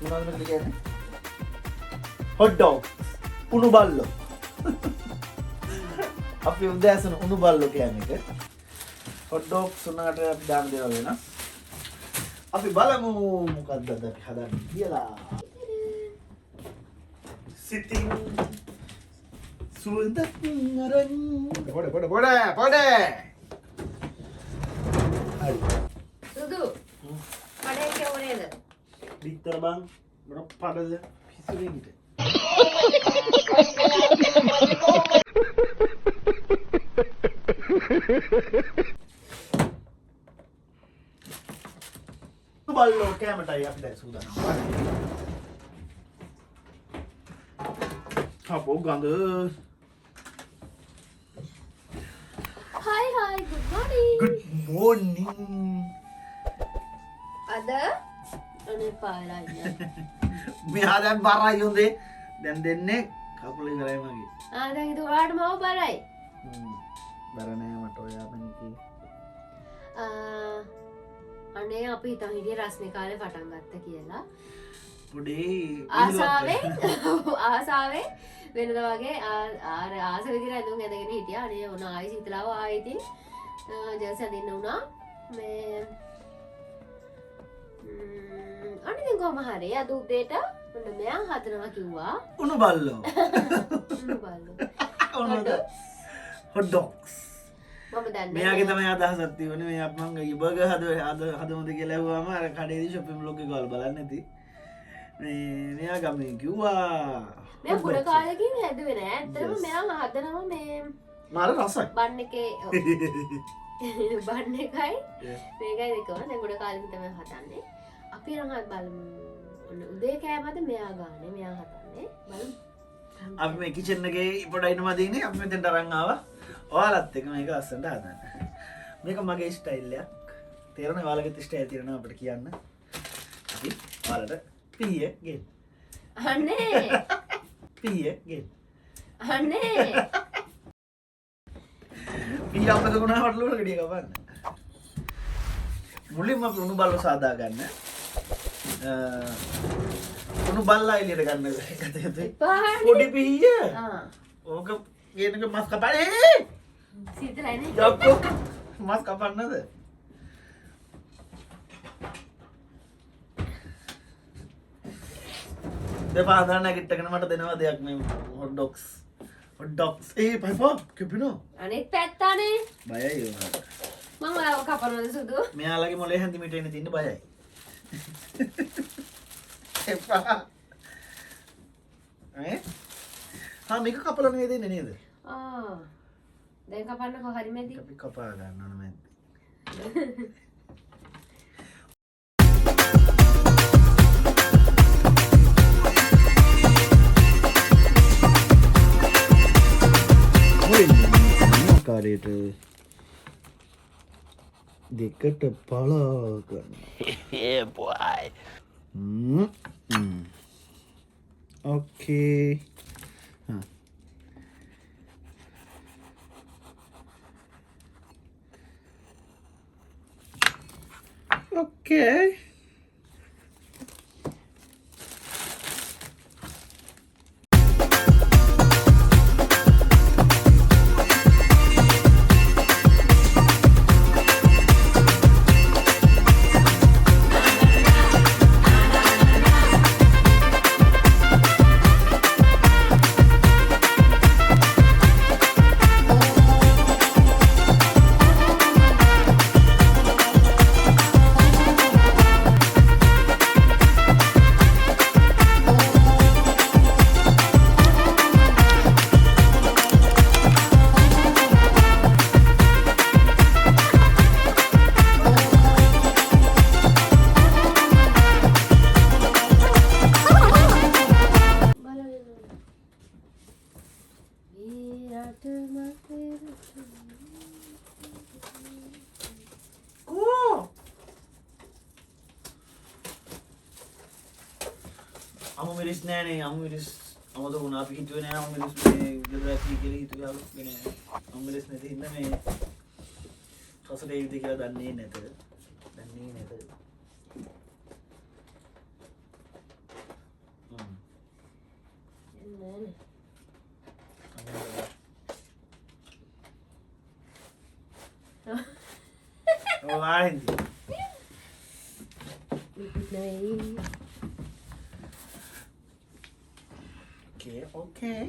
මොනවද මෙතන කියන්නේ? hot dog. උණු බල්ලෝ. අපි උදෑසන උණු බල්ලෝ කියන්නේ එක. hot dogs උනාට අපි දාන දේවල් වෙනවා. අපි බලමු මොකක්ද අද අපි හදන්නේ කියලා. Sitting සුවඳක් අරන් පොඩ හරි සුදු කඩේ කියවනේද? විතර බං මොන පඩද පිස්සුවේ ගිට බල්ලෝ කැමටයි අපි දැන් සූදානම්. අපෝ ගඳ. Hi, good morning. Good morning. Ada? Ano pala niya? මෙහා දැන් බරයි හොඳේ. දැන් දෙන්නේ කකුල ඉවරයි මගේ. දැන් ඒක ඔයාලට මම බරයි. බර නෑ මට ඔයා මනිකේ. අනේ අපි හිතන් හිටියේ රස්නේ කාලේ පටන් ගත්ත කියලා. පොඩේ ආසාවේ වෙනද වගේ ආස විදිහට ඇඳුම් ඇඳගෙන හිටියා. අනේ මොන ආයි සිතලාව ආයි ඉතින් ජර්සි අඳින්න උනා. මේ අනේ දැන් කොහම හරි අද උදේට මොන මෙයා හදනවා කිව්වා. උණු බල්ලෝ. උණු බල්ලෝ. hot dogs. මම දන්නේ මෙයාගේ තමයි අදහසක් තියෙන්නේ. මේ අප මං බර්ගර් හදමුද කියලා ඇහුවාම අර කඩේදී shopping vlog එක වල බලන්නේ නැති. මෙයා ගමේ කිව්වා මෙයා පුර කාලෙකින් හැදුවේ නෑ. ඇත්තටම මෙයා හදනවා මේ මාර රසයි. බන් එකේ බන් එකයි මේකයි දෙකම දැන් ගොඩ කාලෙකින් තමයි හදන්නේ. අපි නම් බලමු. ඔන්න උදේ කෑමද මෙයා ගානේ මෙයා හදන්නේ. බලමු. අපි මේ කිචන් එකේ පොඩයින්ම දිනේ අපි මෙතෙන්ට අරන් ආවා. ඔයාලත් එක්ක මේක අස්සන්ට හදන්න. මේක මගේ ස්ටයිල් එකක්. තේරෙනවද? ඔයාලගේ ස්ටයිල් තියෙනවා අපිට කියන්න. අපි ඔයාලට පිය ගෙන්. අනේ පිය ගෙන්. අනේ පිය අපද ගුණා වටලුවට ගෙඩිය කපන්න. මුලින්ම අපි උණු බල්ලෝ සාදා ගන්න. උණු බල්ලා එළියට ගන්න එකතේ. පොඩි පිය. ඕක ගේනක මස් කපන්නේ. සීතලයිනේ. යක්කෝ මස් කපන්නද? දෙපා හදන්න නැගිටගෙන මට දෙනවා දෙයක් මේ hot dogs. hot dogs. පයිපෝ කිපිනෝ. අනිත් පැත්තනේ. බයයි ඒවා. මම ඔයාව කපනවද සුදු? මෙයාලගේ මොලේ හැඳි මිට එන්න තින්න බයයි. එපා. මේක කපලා නෙවෙයි දෙන්නේ නේද? දැන් කපන්නකෝ හරි මැදි. අපි කපා ගන්න ඕන මැද්ද. කාරයට දෙකට පලා ගන්න. boy. Okay. Okay. අමු මිරිස් නෑනේ අමු මිරිස් අමතක වුණා අපි හිතුවේ නෑ අමු මිරිස් මේ ගෙදර ඇති කියලා හිතුවා නේ අමු මිරිස් නැති හින්දා මේ රසට ඒ විදිහ කියලා දන්නේ නැත ආයෙත් okay.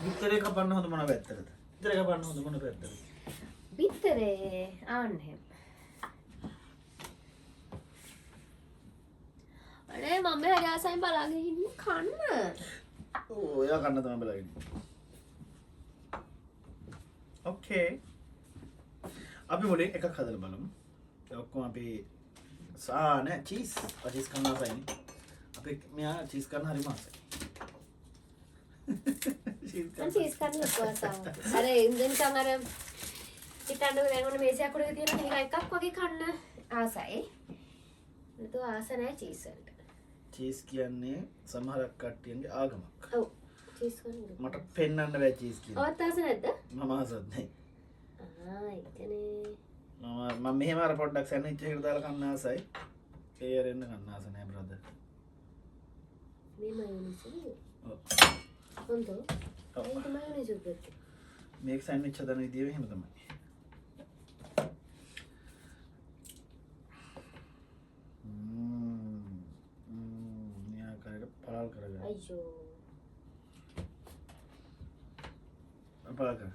විතරේ කපන්න හොඳ මොන පැත්තටද? විතරේ කපන්න හොඳ මොන පැත්තටද? බිත්තරේ ආන්නේ. අනේ මම හරි ආසයෙන් බලාගෙන ඉන්නේ කන්න. ඔයා කන්න තමයි බලාගෙන. Okay. අපි මුලින් එකක් හදලා බලමු. ඒ ඔක්කොම අපි නෑ චීස්. චීස් කන්න ආසයිනේ. අපි මෙයා චීස් කන්න හරි මාසයි. මම චීස් කන්න ලොකුවසා. අර ඉන්දෙන් අර හිතන්න දැන් ඔන්න මේසයක් උඩ තියෙන නිකන් එකක් වගේ කන්න ආසයි. නේද ආස නැහැ චීස් වලට. චීස් කියන්නේ සමහරක් කට්ටියන්ගේ ආගමක්. ඔව් චීස් කන්න. මට පෙන්වන්න බෑ චීස් කියන්නේ. ඔයත් ආස නැද්ද? මම ආසත් නැහැ. ඒකනේ. මම මෙහෙම අර පොඩ්ඩක් සැන්ඩ්විච් එකකට දාලා කන්න ආසයි. ඒ අරෙන්න කන්න ආස නැහැ බ්‍රදර්. මේ මයොනීස් නේ. ඔව්. හොඳ. ඒක මයොනීස් උඩට. මේක සැන්ඩ්විච් හදන විදිය එහෙම තමයි. නියා කරේට පළල් කරගන්න. අයියෝ. පළල් කර.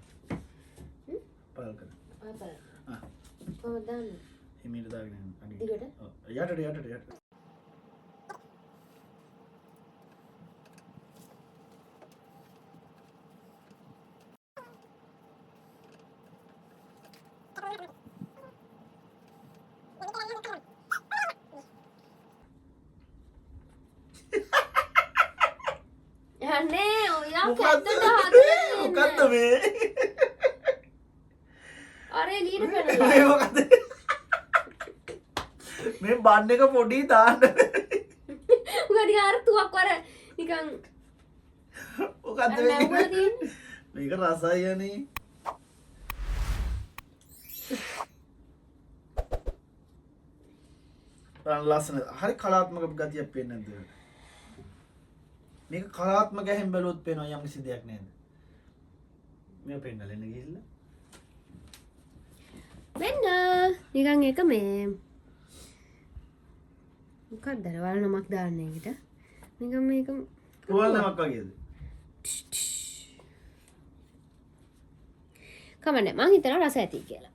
පළල් කර. ආපල. ආ. කොහොමද දාන්නේ? හිමීට දාගෙන යන්න. අනිත්. දිගට? ඔව්. යට. අනේ ඔයා මොකද්ද කැත්තට හදන්නේ. මොකද්ද මේ? අර එළියට මේ පැනලා. මොකද්ද? මේ බන් එක පොඩි දාන්න. උගඩි අර තුවක් වර නිකන් මොකද්ද අර නැවුවල මේ? තියෙන්නේ. මේක රසයි යන්නේ. ලස්සන හරි කලාත්මක ගතියක් පේන්නේ නැද්ද? මේක කලාත්මක හැම බැලුවොත් පේනවා යම් කිසි දෙයක් නේද? මේ පෙන්නලා එන්න ගිහිල්ලා. මෙන්න නිකන් එක මේ මොකක්ද අර වල නමක් දාන්නේ ඒකට. නිකන් මේක රුවල් නමක් වගේද? කමන්නේ මං හිතනවා රස ඇති කියලා.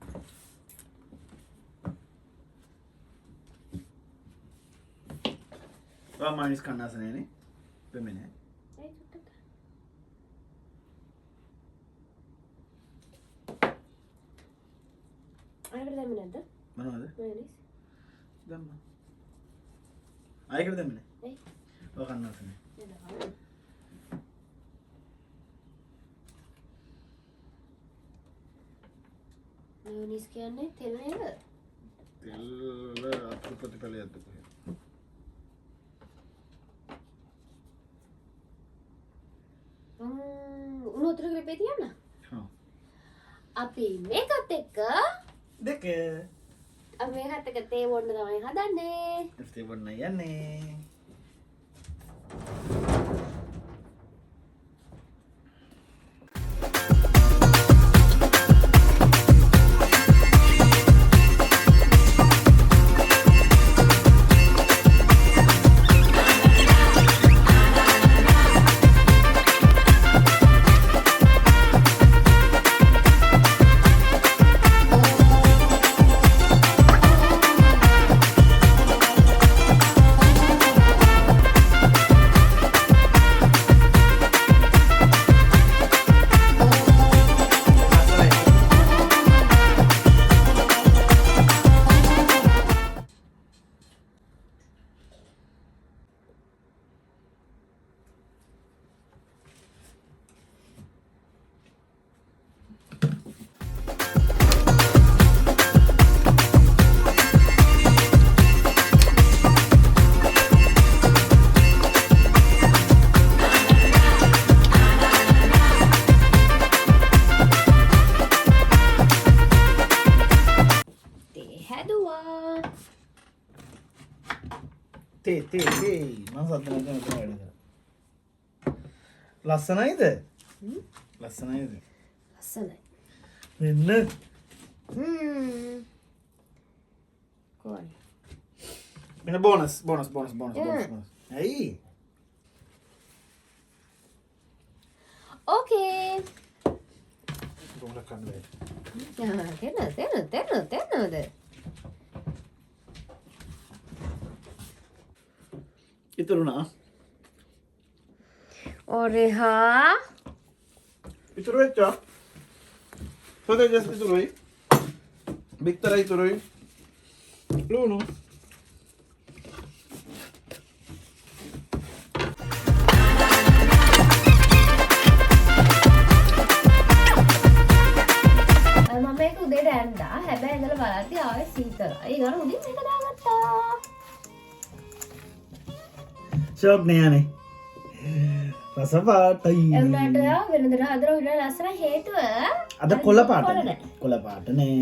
ඔයා මයිනස් කන්නස නෑනේ. පෙමනේ. ඒ චුට්ටක්. අයකට දැම්මේ නැද්ද? මොනවද? මයොනීස්. දැම්මා. ආයෙකට දැම්මනේ. ඒ ඔය කන්නස නෑ. නේද? මයොනීස් කියන්නේ තෙල් නේද? තෙල් ප්‍රතිපලයක්ද කොහෙද? උණු උතුර ග්‍රිපේ තියන්න. හා. අපි මේකත් එක්ක දෙක. අපි මේකත් එක්ක තේ බොන්න තමයි හදන්නේ. ඉස්තේ බොන්න යන්නේ. තේ මම සද්ද නැතුව මෙතන වැඩ කරා. ලස්සනයිද? ලස්සනයිද? ලස්සනයි. මෙන්න කොහොමද? මෙන්න බෝනස්. ඇයි? ඕකේ. බෝනස් කන්න බෑ. තැනද? ඉතුරුනා. ඔරෙහා ඉතුරු වෙච්චා. සෝදේජස් ඉතුරුයි. බිත්තර ඉතුරුයි. ලුණු. මම මේක උදේට ඇන්දා. හැබැයි ඉඳලා බලද්දි ආයෙ සීතලයි. ඊගොන උදේ මේක දාගත්තා. ෂොක් නෑනේ. රස පාටයි. එන්නට වෙනදට හදර උඩ ලස්සන හේතුව අද කොළ පාට. කොළ පාට නෑ.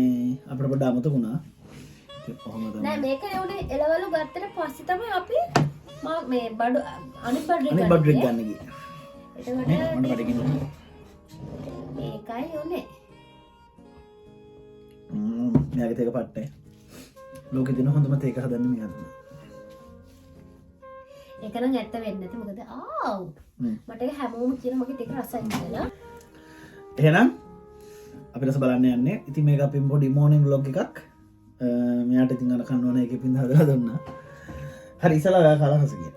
අපිට පොඩ්ඩ අමතක වුණා. කොහොමද? නෑ මේක උනේ එළවලු ගත්තට පස්සේ තමයි අපි මේ බඩු අනිත් බඩු ගන්න ගියේ. එතකොට මට බඩගින්න. මේකයි උනේ. මෙයාගේ තේක පට්ටේ. ලෝකෙ දින හොඳම තේක හදන්නේ මෙයාද. ඒක නම් ඇත්ත වෙන්නේ නැති මොකද මට ඒක හැමෝම කියන මගේ ටික රසයි කියලා. එහෙනම් අපි රස බලන්න යන්නේ. ඉතින් මේක අපි පොඩි මෝර්නින් vlog එකක්. මෙයාට ඉතින් අර කන්න ඕන එකේ පින් හදලා දුන්නා. හරි ඉතලා ඔයා කාලා හස ගියා.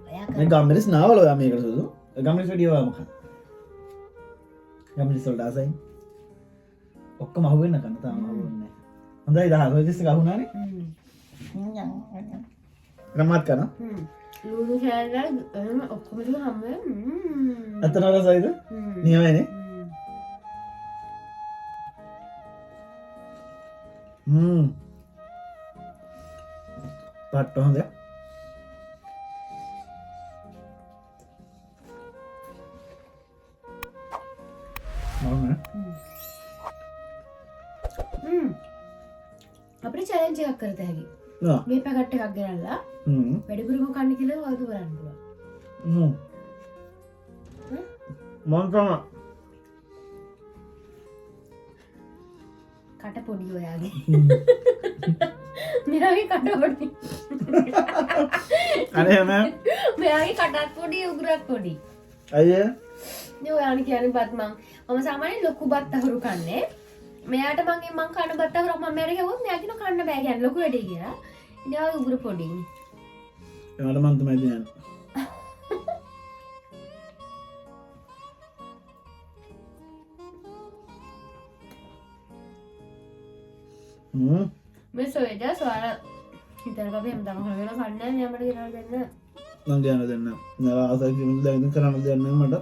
ඔයා මේ ගම්මිරිස් නාවල ඔයා මේකට සුදු. ගම්මිරිස් වැඩි ඔයා මොකක්ද? ගම්මිරිස් වලට ආසයි. ඔක්කොම අහුවෙන්න කන්න තාම අහුවෙන්නේ නැහැ. හොඳයි 10 රොජිස් එක අහුණානේ. රමත් කරන. ලුණු කෑල්ල එහෙම ඔක්කොම ටික හැම අතන රසයිද? නියමයිනේ. පට්ට හොඳ. අපිට චැලෙන්ජ් එකක් කරත හැකි. මේ පැකට් එකක් ගෙනල්ලා වැඩිපුරම කන්න කියලා වලතු කරන්න පුළුවන්. මම තමයි කට පොඩි ඔයාගේ. මෙයාගේ කට පොඩි. අනේ මම මෙයාගේ කටත් පොඩි උගුරත් පොඩි. අයියා නේ ඔයාලා කියන්නේ බත් මම සාමාන්‍යයෙන් ලොකු බත් අහුරු කන්නේ. මෙයාට මම කන බත් අහුරු මම මෙයාට කිව්වොත් මෙයා කියන කන්න බෑ කියන්නේ ලොකු වැඩි කියලා. ඉතින් උගුර පොඩි. එයාට මම තමයි දෙන්නේ. මේ සොයජා සොයාල හිතන බබේ හැමදාම හොයන කන්නේ නෑ මට ගෙනල්ලා දෙන්න. මම දෙන්න. නෑ ආසයි කිව්වොත් දැන් කරන්න දෙන්න මට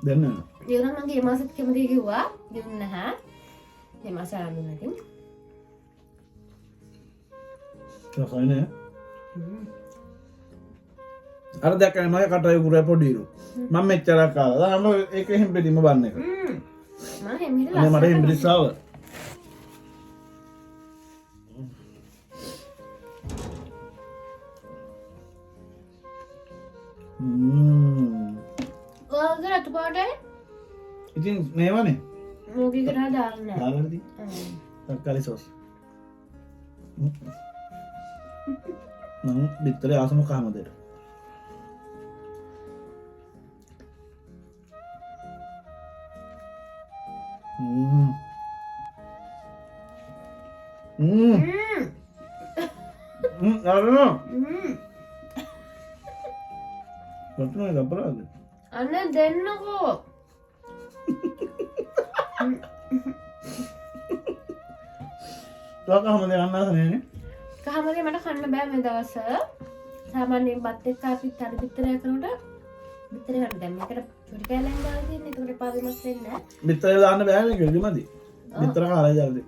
දෙන්න. ඒ වුණා මම මේ මාසෙත් කැමති කිව්වා. දෙන්න නැහැ. මේ මාසෙ ආන්නේ නැති. කොහොනේ? අර දැක්කනේ මගේ කටේ උගුරේ පොඩිරු. මම මෙච්චරක් කාලා. දැන් මම ඒක හැම්බෙදිම බන්න එක. මම හැමිට අනේ මට හැම්බිරිස් ආවා. ඔයාගේ රතු පාටයි ඉතින් මේවනේ මොකී කරා දාන්න නෑ. දාලාද? තක්කාලි සෝස්. මම බිත්තරේ ආසම කහමදේට. අරනවා. කොටුනේ ගබරාද? අන්න දෙන්නකෝ. තව කහමදේ ගන්න ආස නෑනේ. කහමදේ මට කන්න බෑ මේ දවස්වල. සාමාන්‍යයෙන් බත් එක්ක අපි තර බිත්තරය කරනකොට බිත්තරය ගන්න දැන් මේකට චුටි කෑල්ලෙන් දාලා තියෙන්නේ. ඒකට එපා වෙනස් වෙන්නේ නෑ. බිත්තරේ දාන්න බෑනේ කෙලිමදි. බිත්තර කාලා ජල්දි.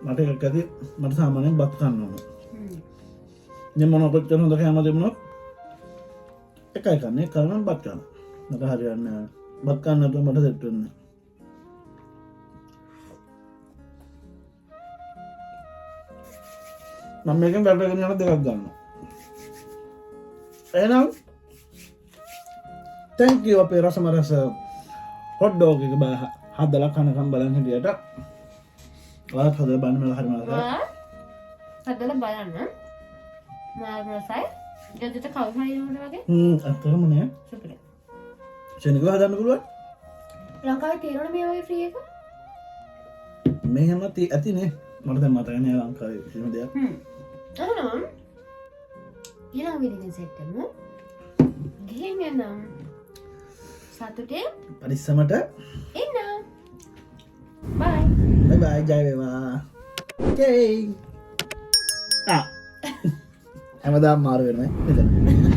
මට එකක් ඇති මට සාමාන්‍යයෙන් බත් කන්න ඕන. දැන් මොන කොච්චර හොඳ කෑම දෙමුණොත් එකයි කන්නේ කරනම් බත් කන්න. මට හරියන්නේ නැහැ. බත් කන්න නැතුව මට සෙට් වෙන්නේ මම මේකෙන් බැටගෙන යන දෙකක් ගන්නවා. එහෙනම් thank you අපේ රසමරස hot dog එක හදලා කනකම් බලන් හිටියට. ඔයාලත් හදලා බලන්න මල හරිම රසයි. හදලා බලන්න. මාර රසයි. ජොජට කවුරු හරි වුණා වගේ. අතරම නෑ. සුපිරි. ශනිකව හදන්න පුළුවන්. ලංකාවේ තියෙනවනේ මේ වගේ ෆ්‍රී එක? මෙහෙම ඇතිනේ. මට දැන් මතක නෑ ලංකාවේ එහෙම දෙයක්. අහනම් ඊළඟ වීඩියෝ සෙට් එකම ගිහින් යනම් සතුටේ පරිස්සමට එන්න. බයි. බයි බයි ජය වේවා. Okay. හැමදාම මාරු වෙනවා නේද?